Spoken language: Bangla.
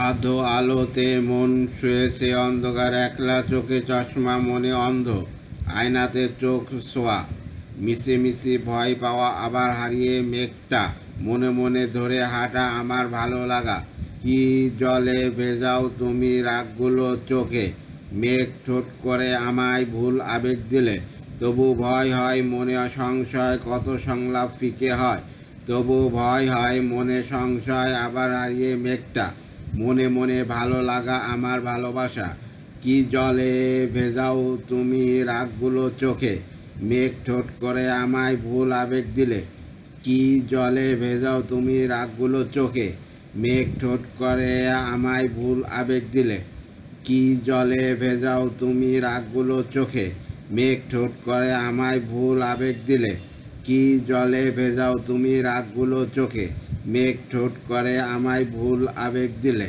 আধো আলোতে মন শুয়েছে অন্ধকার, একলা চোখে চশমা, মনে অন্ধ, আয়নাতে চোখ ছোঁয়া, মিশে মিশে ভয় পাওয়া, আবার হারিয়ে মেঘটা, মনে মনে ধরে হাঁটা আমার ভালো লাগা। কি জলে ভেজাও তুমি রাগগুলো চোখে, মেঘ ঠোঁট করে আমায় ভুল আবেগ দিলে। তবু ভয় হয় মনে সংশয়, কত সংলাপ ফিকে হয়, তবু ভয় হয় মনে সংশয়, আবার হারিয়ে মেঘটা, মনে মনে ভালো লাগা আমার ভালোবাসা। কি জলে ভেজাও তুমি রাগগুলো চোখে, মেঘ ঠোঁট করে আমায় ভুল আবেগ দিলে। কি জলে ভেজাও তুমি রাগগুলো চোখে, মেঘ ঠোঁট করে আমায় ভুল আবেগ দিলে। কি জলে ভেজাও তুমি রাগগুলো চোখে, মেঘ ঠোঁট করে আমায় ভুল আবেগ দিলে। কি জলে ভেজাও তুমি রাগগুলো চোখে, মেঘ ঠোঁট করে আমায় ভুল আবেগ দিলে।